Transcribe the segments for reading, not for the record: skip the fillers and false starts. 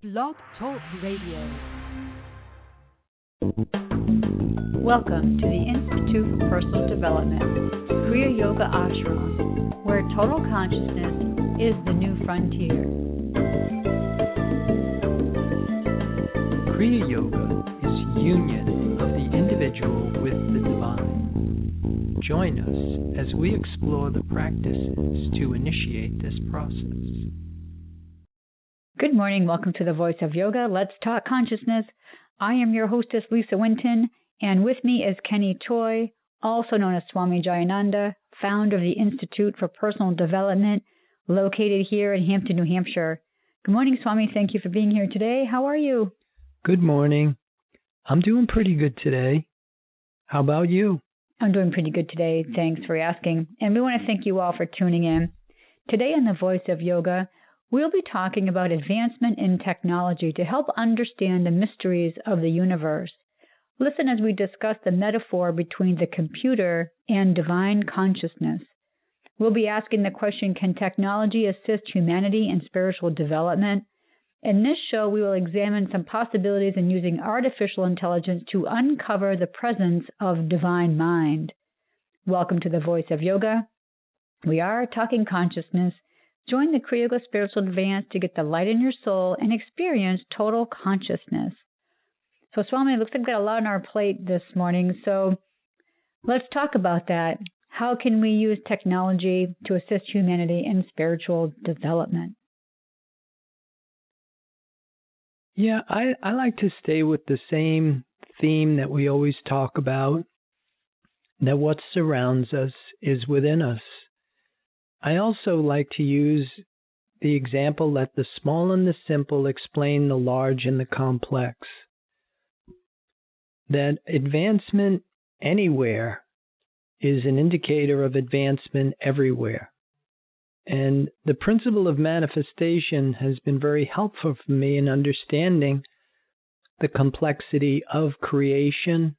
Blog Talk Radio. Welcome to the Institute for Personal Development, Kriya Yoga Ashram, where total consciousness is the new frontier. Kriya Yoga is union of the individual with the divine. Join us as we explore the practices to initiate this process. Good morning. Welcome to the Voice of Yoga. Let's talk consciousness. I am your hostess, Lisa Winton, and with me is Kenny Choi, also known as Swami Jayananda, founder of the Institute for Personal Development, located here in Hampton, New Hampshire. Good morning, Swami. Thank you for being here today. How are you? Good morning. I'm doing pretty good today. How about you? I'm doing pretty good today. Thanks for asking. And we want to thank you all for tuning in. Today on the Voice of Yoga, we'll be talking about advancement in technology to help understand the mysteries of the universe. Listen as we discuss the metaphor between the computer and divine consciousness. We'll be asking the question, can technology assist humanity in spiritual development? In this show, we will examine some possibilities in using artificial intelligence to uncover the presence of divine mind. Welcome to the Voice of Yoga. We are talking consciousness. Join the Kriya Yoga Spiritual Advance to get the light in your soul and experience total consciousness. So, Swami, it looks like we've got a lot on our plate this morning, so let's talk about that. How can we use technology to assist humanity in spiritual development? Yeah, I like to stay with the same theme that we always talk about, that what surrounds us is within us. I also like to use the example, let the small and the simple explain the large and the complex. That advancement anywhere is an indicator of advancement everywhere. And the principle of manifestation has been very helpful for me in understanding the complexity of creation.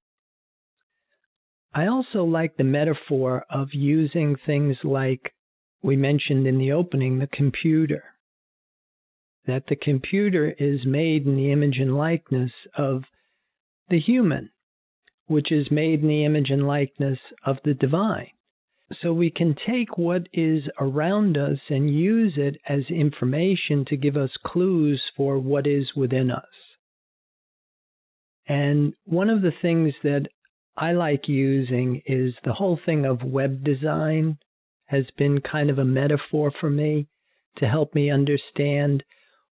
I also like the metaphor of using things like we mentioned in the opening, the computer. That the computer is made in the image and likeness of the human, which is made in the image and likeness of the divine. So we can take what is around us and use it as information to give us clues for what is within us. And one of the things that I like using is the whole thing of web design has been kind of a metaphor for me to help me understand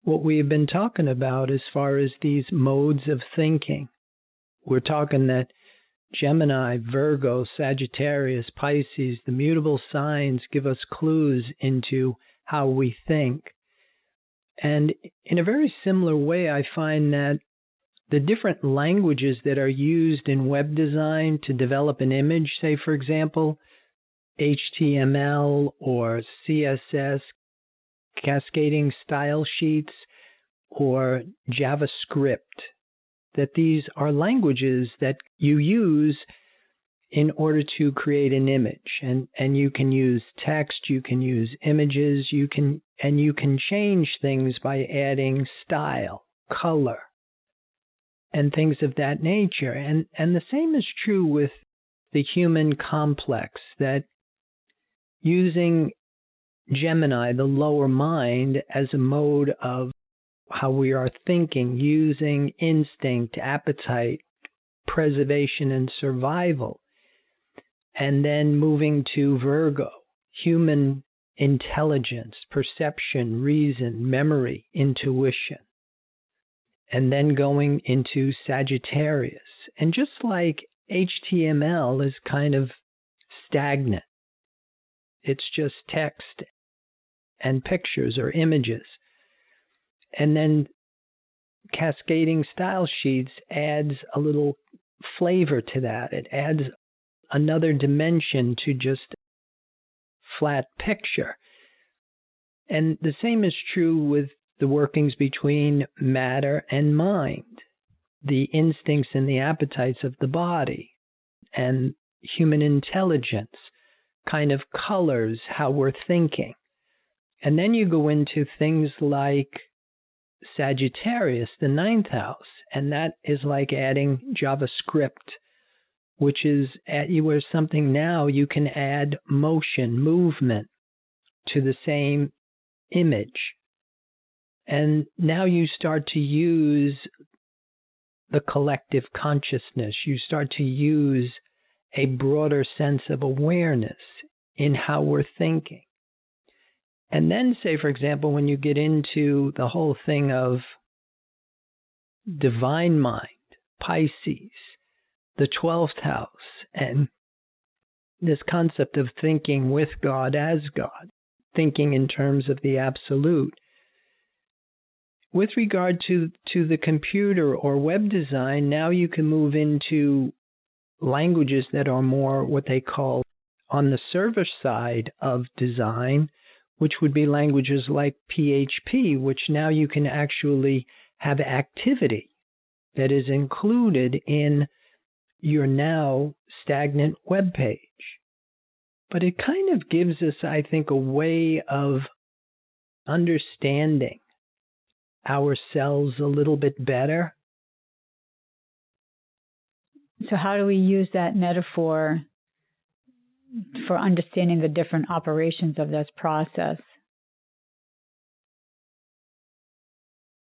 what we have been talking about as far as these modes of thinking. We're talking that Gemini, Virgo, Sagittarius, Pisces, the mutable signs give us clues into how we think. And in a very similar way, I find that the different languages that are used in web design to develop an image, say, for example, HTML or CSS, cascading style sheets, or JavaScript, that these are languages that you use in order to create an image. And you can use text, you can use images, you can change things by adding style, color, and things of that nature. And the same is true with the human complex, that using Gemini, the lower mind, as a mode of how we are thinking, using instinct, appetite, preservation, and survival. And then moving to Virgo, human intelligence, perception, reason, memory, intuition. And then going into Sagittarius. And just like HTML is kind of stagnant, it's just text and pictures or images. And then cascading style sheets adds a little flavor to that. It adds another dimension to just flat picture. And the same is true with the workings between matter and mind, the instincts and the appetites of the body, and human intelligence, kind of colors how we're thinking. And then you go into things like Sagittarius, the 9th house, and that is like adding JavaScript, which is where something now you can add motion, movement to the same image. And now you start to use the collective consciousness. You start to use a broader sense of awareness in how we're thinking. And then, say, for example, when you get into the whole thing of divine mind, Pisces, the 12th house, and this concept of thinking with God as God, thinking in terms of the absolute. With regard to the computer or web design, now you can move into languages that are more what they call on the server side of design, which would be languages like PHP, which now you can actually have activity that is included in your now stagnant web page. But it kind of gives us, I think, a way of understanding ourselves a little bit better. So how do we use that metaphor for understanding the different operations of this process?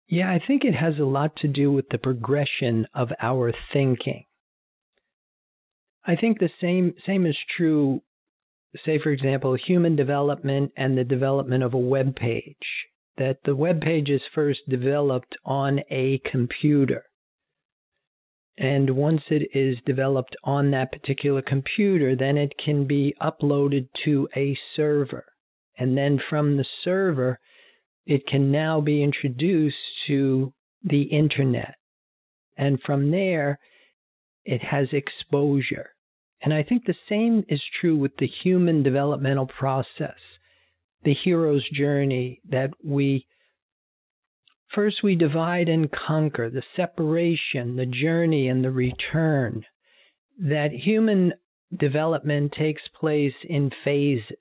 Yeah, I think it has a lot to do with the progression of our thinking. I think the same is true, say, for example, human development and the development of a web page. That the web page is first developed on a computer. And once it is developed on that particular computer, then it can be uploaded to a server. And then from the server, it can now be introduced to the internet. And from there, it has exposure. And I think the same is true with the human developmental process, the hero's journey, that we divide and conquer, the separation, the journey, and the return. That human development takes place in phases,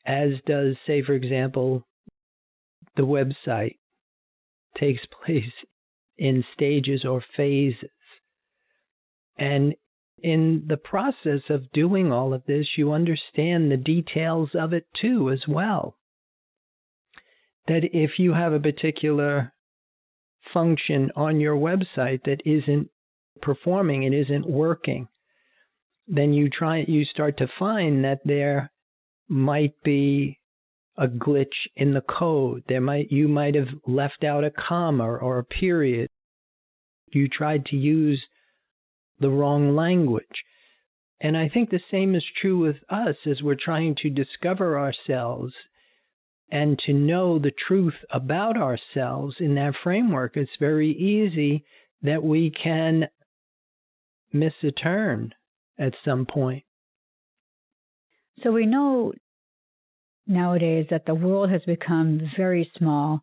as does, say, for example, the website takes place in stages or phases. And in the process of doing all of this, you understand the details of it too as well. That if you have a particular function on your website that isn't performing, it isn't working, then you start to find that there might be a glitch in the code. You might have left out a comma or a period. You tried to use the wrong language. And I think the same is true with us as we're trying to discover ourselves and to know the truth about ourselves in that framework. It's very easy that we can miss a turn at some point. So we know nowadays that the world has become very small,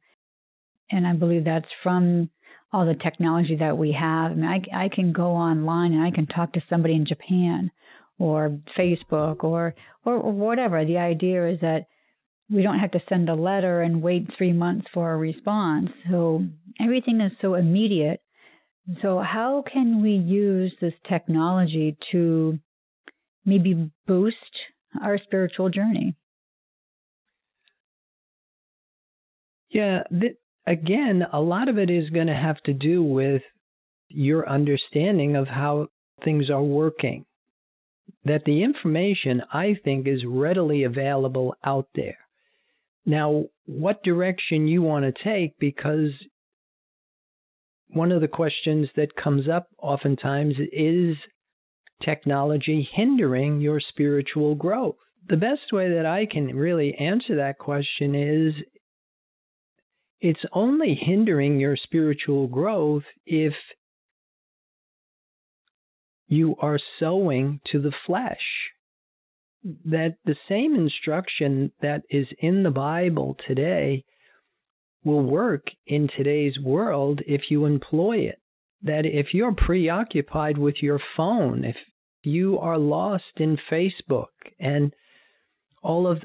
and I believe that's from all the technology that we have. I mean, I can go online and I can talk to somebody in Japan or Facebook or whatever. The idea is that we don't have to send a letter and wait 3 months for a response. So everything is so immediate. So how can we use this technology to maybe boost our spiritual journey? Yeah, again, a lot of it is going to have to do with your understanding of how things are working. That the information, I think, is readily available out there. Now, what direction you want to take, because one of the questions that comes up oftentimes is technology hindering your spiritual growth? The best way that I can really answer that question is it's only hindering your spiritual growth if you are sowing to the flesh. That the same instruction that is in the Bible today will work in today's world if you employ it. That if you're preoccupied with your phone, if you are lost in Facebook and all of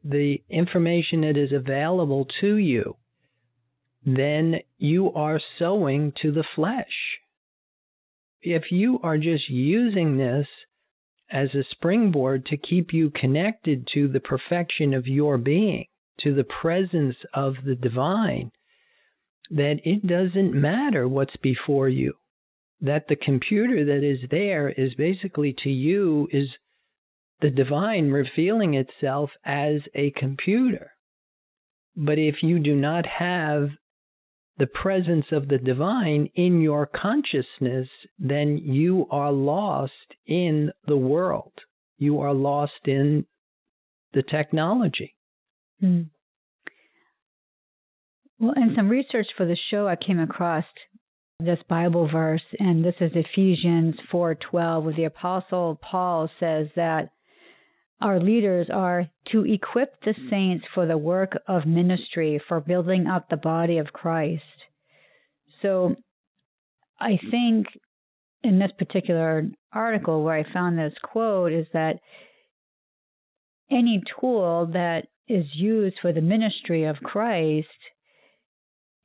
the information that is available to you, then you are sowing to the flesh. If you are just using this as a springboard to keep you connected to the perfection of your being, to the presence of the divine, that it doesn't matter what's before you. That the computer that is there is basically to you is the divine revealing itself as a computer. But if you do not have the presence of the divine in your consciousness, then you are lost in the world. You are lost in the technology. Mm. Well, in some research for the show, I came across this Bible verse, and this is Ephesians 4:12, where the Apostle Paul says that our leaders are to equip the saints for the work of ministry, for building up the body of Christ. So I think in this particular article where I found this quote is that any tool that is used for the ministry of Christ,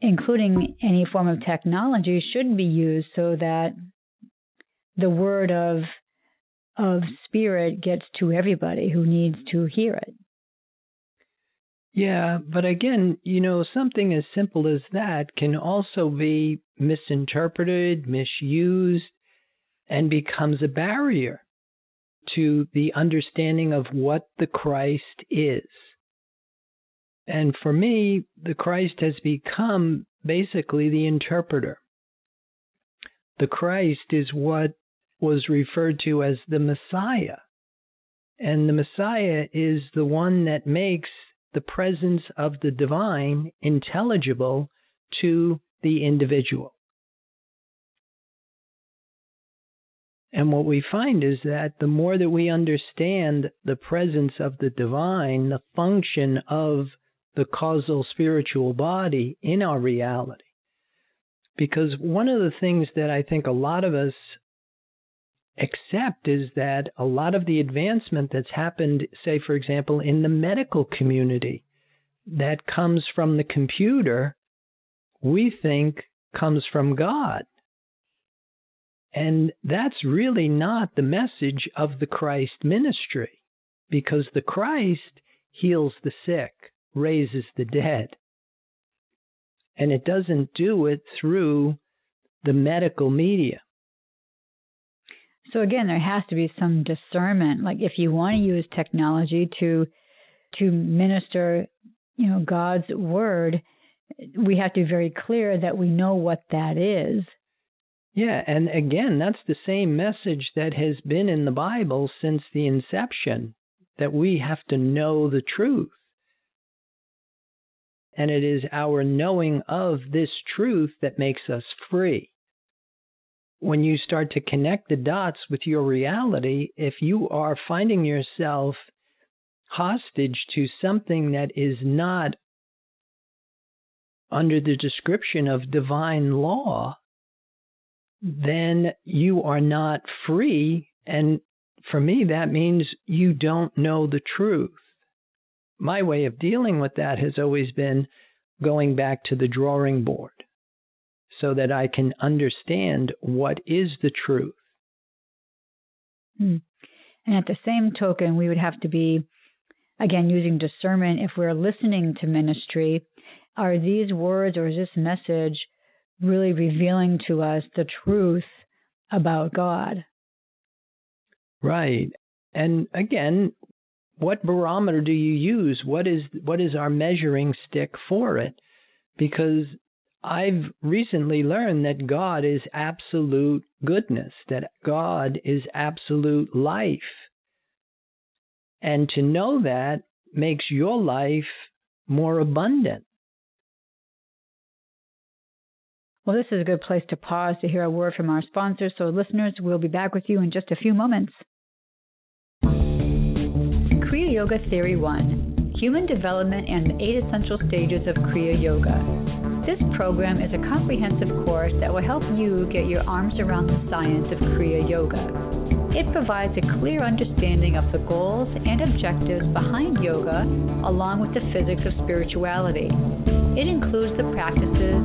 including any form of technology, should be used so that the word of spirit gets to everybody who needs to hear it. Yeah, but again, something as simple as that can also be misinterpreted, misused, and becomes a barrier to the understanding of what the Christ is. And for me, the Christ has become basically the interpreter. The Christ is what was referred to as the Messiah. And the Messiah is the one that makes the presence of the divine intelligible to the individual. And what we find is that the more that we understand the presence of the divine, the function of the causal spiritual body in our reality. Because one of the things that I think a lot of us accept is that a lot of the advancement that's happened, say, for example, in the medical community, that comes from the computer, we think comes from God. And that's really not the message of the Christ ministry, because the Christ heals the sick, raises the dead. And it doesn't do it through the medical media. So again, there has to be some discernment. Like if you want to use technology to minister, God's word, we have to be very clear that we know what that is. Yeah, and again, that's the same message that has been in the Bible since the inception, that we have to know the truth. And it is our knowing of this truth that makes us free. When you start to connect the dots with your reality, if you are finding yourself hostage to something that is not under the description of divine law, then you are not free. And for me, that means you don't know the truth. My way of dealing with that has always been going back to the drawing board so that I can understand what is the truth. And at the same token, we would have to be, again, using discernment. If we're listening to ministry, are these words or is this message really revealing to us the truth about God? Right. And again, what barometer do you use? What is our measuring stick for it? Because I've recently learned that God is absolute goodness, that God is absolute life. And to know that makes your life more abundant. Well, this is a good place to pause to hear a word from our sponsors. So listeners, we'll be back with you in just a few moments. Kriya Yoga Theory 1, Human Development and the 8 Essential Stages of Kriya Yoga. This program is a comprehensive course that will help you get your arms around the science of Kriya Yoga. It provides a clear understanding of the goals and objectives behind yoga, along with the physics of spirituality. It includes the practices,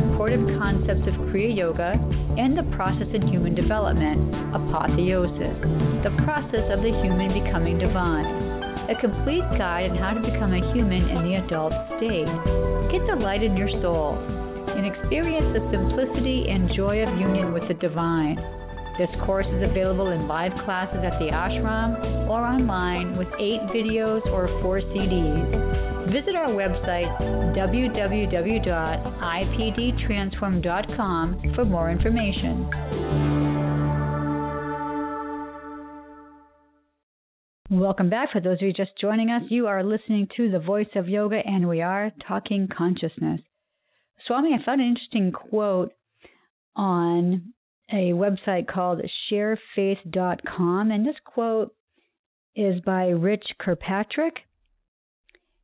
supportive concepts of Kriya Yoga, and the process in human development, apotheosis, the process of the human becoming divine. A complete guide on how to become a human in the adult state. Get the light in your soul and experience the simplicity and joy of union with the divine. This course is available in live classes at the ashram or online with 8 videos or 4 CDs. Visit our website, www.ipdtransform.com, for more information. Welcome back. For those of you just joining us, you are listening to The Voice of Yoga, and we are talking consciousness. Swami, I found an interesting quote on a website called sharefaith.com, and this quote is by Rich Kirkpatrick.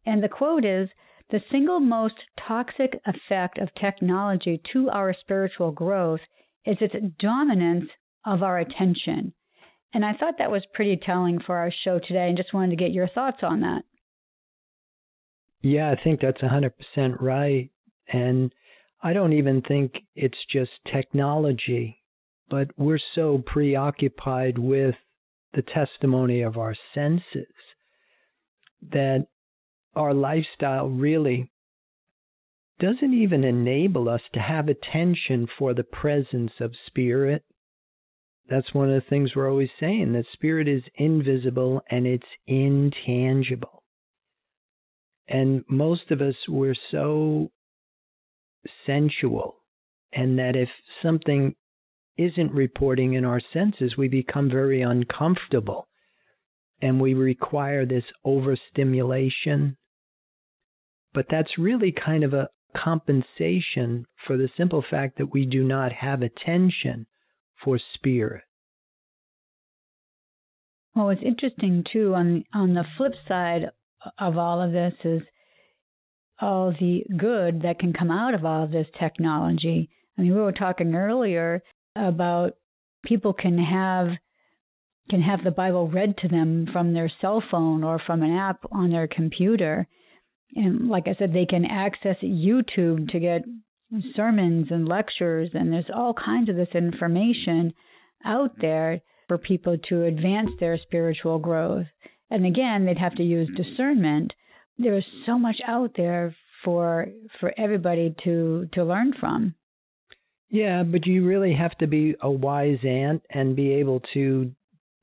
And the quote is, "The single most toxic effect of technology to our spiritual growth is its dominance of our attention." And I thought that was pretty telling for our show today, and just wanted to get your thoughts on that. Yeah, I think that's 100% right. And I don't even think it's just technology, but we're so preoccupied with the testimony of our senses that our lifestyle really doesn't even enable us to have attention for the presence of spirit. That's one of the things we're always saying, that spirit is invisible and it's intangible. And most of us, we're so sensual, and that if something isn't reporting in our senses, we become very uncomfortable, and we require this overstimulation. But that's really kind of a compensation for the simple fact that we do not have attention for spirit. Well, what's interesting too, on the flip side of all of this, is all the good that can come out of all of this technology. I mean, we were talking earlier about people can have the Bible read to them from their cell phone or from an app on their computer. And like I said, they can access YouTube to get sermons and lectures, and there's all kinds of this information out there for people to advance their spiritual growth. And again, they'd have to use discernment. There's so much out there for everybody to learn from. Yeah, but you really have to be a wise ant and be able to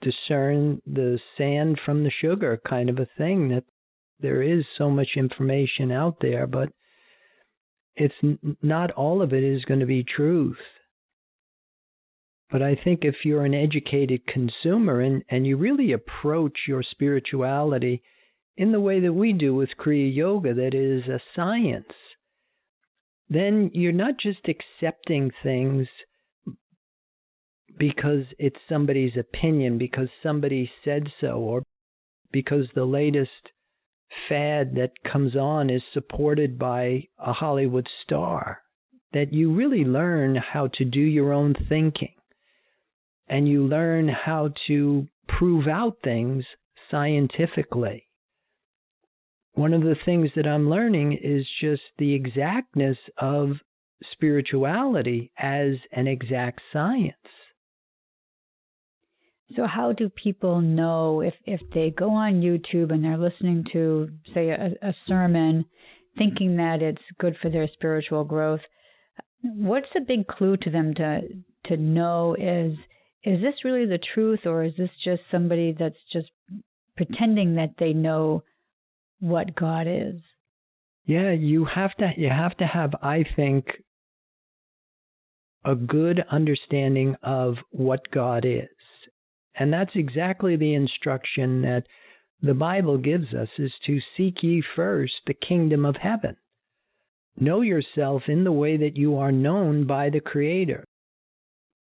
discern the sand from the sugar, kind of a thing. That there is so much information out there, but it's not all of it is going to be truth. But I think if you're an educated consumer and you really approach your spirituality in the way that we do with Kriya Yoga, that is a science, then you're not just accepting things because it's somebody's opinion, because somebody said so, or because the latest fad that comes on is supported by a Hollywood star. That you really learn how to do your own thinking, and you learn how to prove out things scientifically. One of the things that I'm learning is just the exactness of spirituality as an exact science. So how do people know if they go on YouTube and they're listening to, say, a sermon, thinking that it's good for their spiritual growth? What's a big clue to them to know is this really the truth, or is this just somebody that's just pretending that they know what God is? Yeah, you have to have, I think, a good understanding of what God is. And that's exactly the instruction that the Bible gives us, is to seek ye first the kingdom of heaven. Know yourself in the way that you are known by the Creator.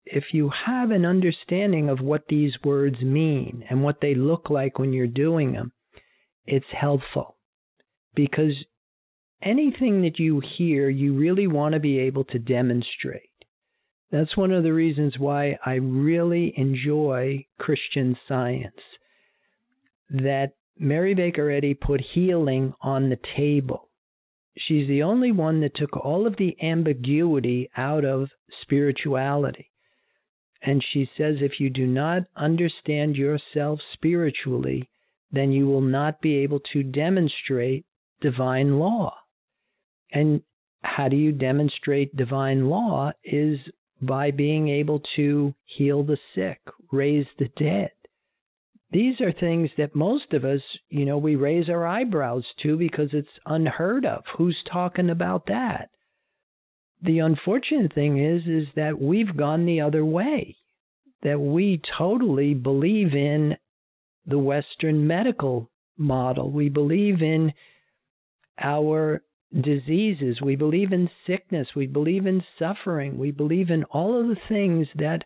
If you have an understanding of what these words mean and what they look like when you're doing them, it's helpful. Because anything that you hear, you really want to be able to demonstrate. That's one of the reasons why I really enjoy Christian Science. That Mary Baker Eddy put healing on the table. she's the only one that took all of the ambiguity out of spirituality. And she says, if you do not understand yourself spiritually, then you will not be able to demonstrate divine law. And how do you demonstrate divine law? Is by being able to heal the sick, raise the dead. These are things that most of us, we raise our eyebrows to because it's unheard of. Who's talking about that? The unfortunate thing is that we've gone the other way, that we totally believe in the Western medical model. We believe in our diseases. We believe in sickness. We believe in suffering. We believe in all of the things that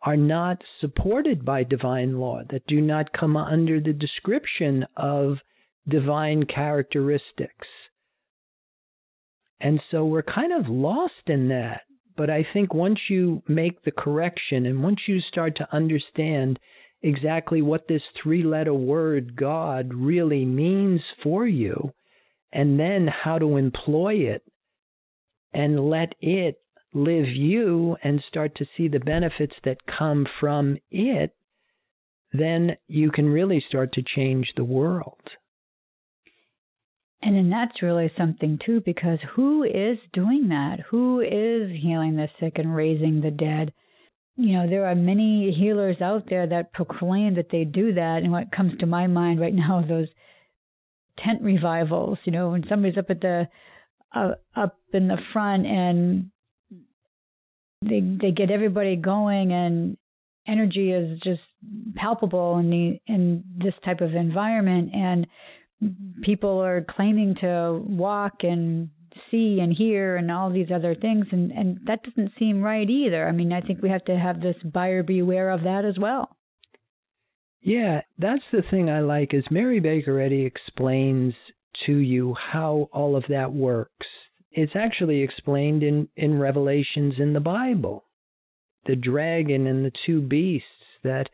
are not supported by divine law, that do not come under the description of divine characteristics. And so we're kind of lost in that. But I think once you make the correction and once you start to understand exactly what this three-letter word God really means for you, and then how to employ it and let it live you and start to see the benefits that come from it, then you can really start to change the world. And then that's really something too, because who is doing that? Who is healing the sick and raising the dead? There are many healers out there that proclaim that they do that. And what comes to my mind right now are those tent revivals, when somebody's up at up in the front and they get everybody going and energy is just palpable in this type of environment, and people are claiming to walk and see and hear and all these other things, and that doesn't seem right either. I mean, I think we have to have this buyer beware of that as well. Yeah, that's the thing I like, is Mary Baker Eddy explains to you how all of that works. It's actually explained in Revelations in the Bible. The dragon and the two beasts, that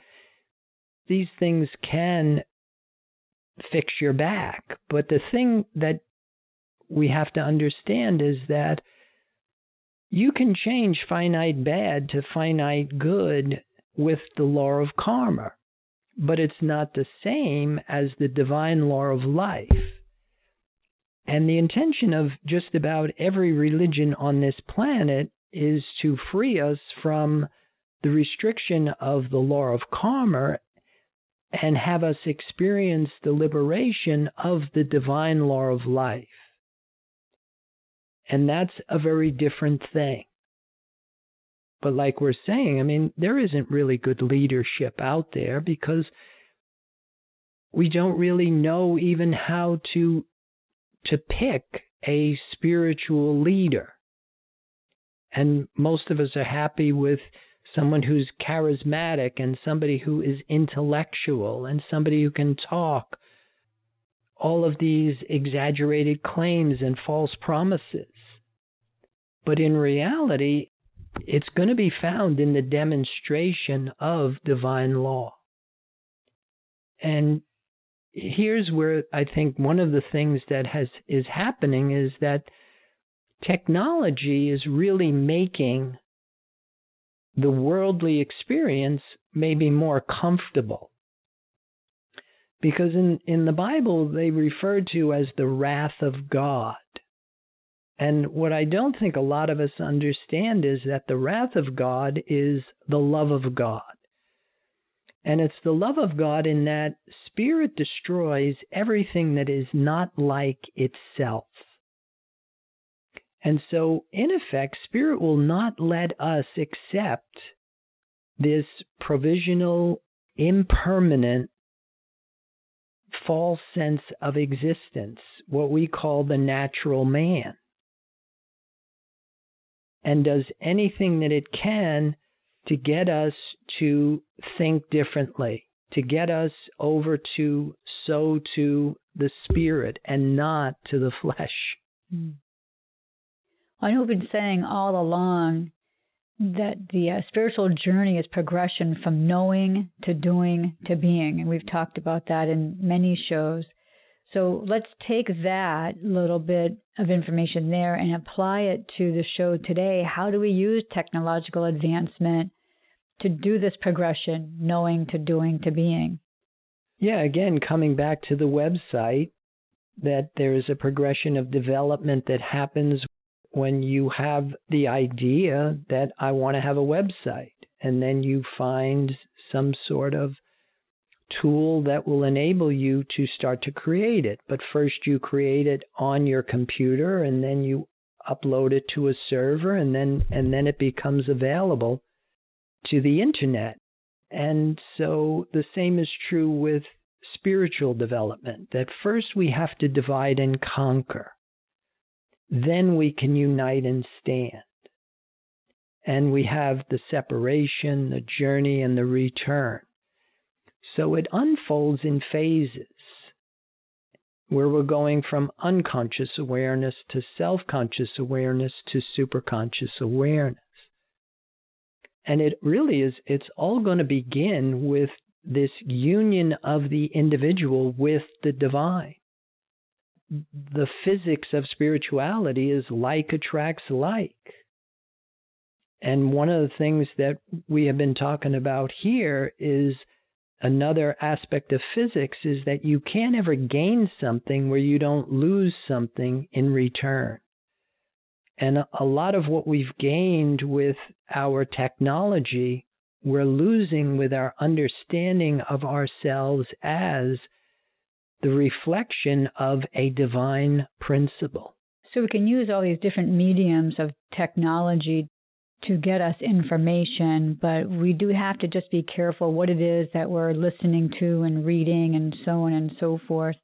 these things can fix your back. But the thing that we have to understand is that you can change finite bad to finite good with the law of karma, but it's not the same as the divine law of life. And the intention of just about every religion on this planet is to free us from the restriction of the law of karma and have us experience the liberation of the divine law of life. And that's a very different thing. But like we're saying, I mean, there isn't really good leadership out there because we don't really know even how to pick a spiritual leader. And most of us are happy with someone who's charismatic and somebody who is intellectual and somebody who can talk. All of these exaggerated claims and false promises. But in reality, it's going to be found in the demonstration of divine law. And here's where I think one of the things that is happening is that technology is really making the worldly experience maybe more comfortable. Because in the Bible, they refer to as the wrath of God. And what I don't think a lot of us understand is that the wrath of God is the love of God. And it's the love of God in that spirit destroys everything that is not like itself. And so, in effect, spirit will not let us accept this provisional, impermanent, false sense of existence, what we call the natural man, and does anything that it can to get us to think differently, to get us over to sow to the spirit and not to the flesh. I know we've been saying all along that the spiritual journey is progression from knowing to doing to being, and we've talked about that in many shows. So let's take that little bit of information there and apply it to the show today. How do we use technological advancement to do this progression, knowing to doing to being? Yeah, again, coming back to the website, that there is a progression of development that happens when you have the idea that I want to have a website, and then you find some sort of tool that will enable you to start to create it. But first you create it on your computer, and then you upload it to a server, and then it becomes available to the internet. And so the same is true with spiritual development, that first we have to divide and conquer. Then we can unite and stand. And we have the separation, the journey, and the return. So it unfolds in phases, where we're going from unconscious awareness to self-conscious awareness to superconscious awareness. And it really is, it's all going to begin with this union of the individual with the divine. The physics of spirituality is like attracts like. And one of the things that we have been talking about here is another aspect of physics is that you can't ever gain something where you don't lose something in return. And a lot of what we've gained with our technology, we're losing with our understanding of ourselves as the reflection of a divine principle. So we can use all these different mediums of technology to get us information, but we do have to just be careful what it is that we're listening to and reading and so on and so forth.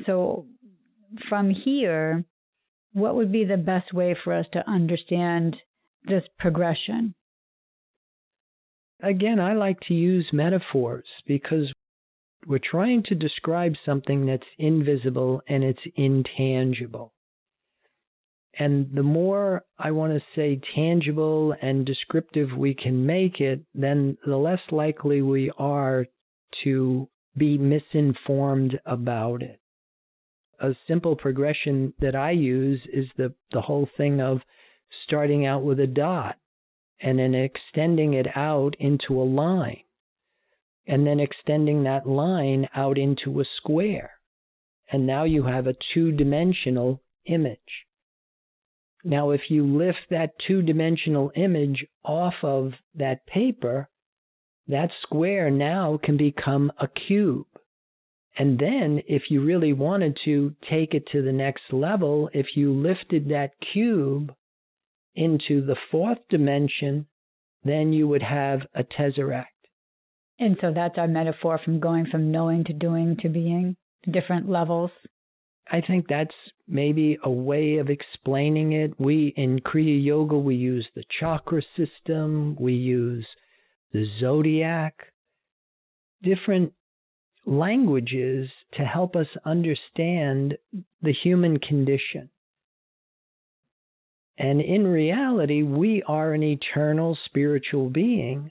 So from here, what would be the best way for us to understand this progression? Again, I like to use metaphors because we're trying to describe something that's invisible and it's intangible. And the more I want to say tangible and descriptive we can make it, then the less likely we are to be misinformed about it. A simple progression that I use is the whole thing of starting out with a dot and then extending it out into a line, and then extending that line out into a square. And now you have a two-dimensional image. Now, if you lift that two-dimensional image off of that paper, that square now can become a cube. And then, if you really wanted to take it to the next level, if you lifted that cube into the fourth dimension, then you would have a tesseract. And so that's our metaphor from going from knowing to doing to being, different levels. I think that's maybe a way of explaining it. We, in Kriya Yoga, we use the chakra system, we use the zodiac, different languages to help us understand the human condition. And in reality, we are an eternal spiritual being,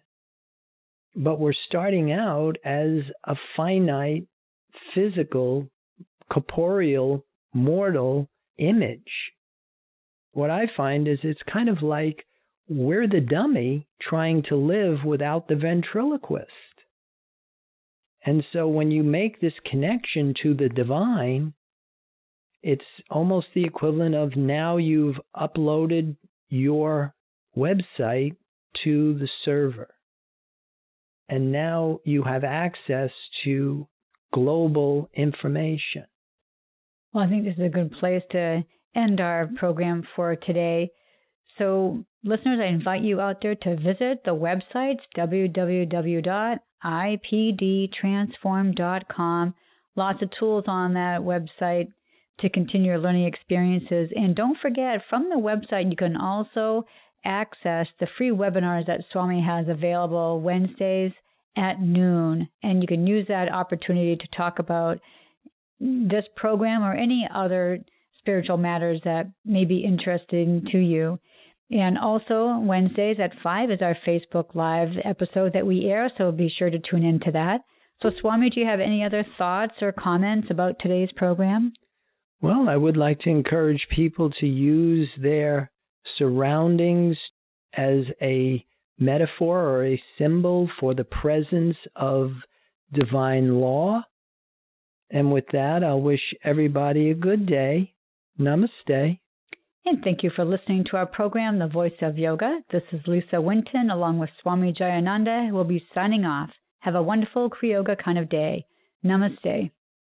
but we're starting out as a finite, physical, corporeal, mortal image. What I find is it's kind of like we're the dummy trying to live without the ventriloquist. And so when you make this connection to the divine, it's almost the equivalent of now you've uploaded your website to the server. And now you have access to global information. Well, I think this is a good place to end our program for today. So, listeners, I invite you out there to visit the websites, www.ipdtransform.com. Lots of tools on that website to continue your learning experiences. And don't forget, from the website, you can also access the free webinars that Swami has available Wednesdays at noon. And you can use that opportunity to talk about this program or any other spiritual matters that may be interesting to you. And also Wednesdays at 5 is our Facebook Live episode that we air, so be sure to tune into that. So, Swami, do you have any other thoughts or comments about today's program? Well, I would like to encourage people to use their surroundings as a metaphor or a symbol for the presence of divine law. And with that, I'll wish everybody a good day. Namaste. And thank you for listening to our program, The Voice of Yoga. This is Lisa Winton, along with Swami Jayananda. We'll be signing off. Have a wonderful Kriya Yoga kind of day. Namaste.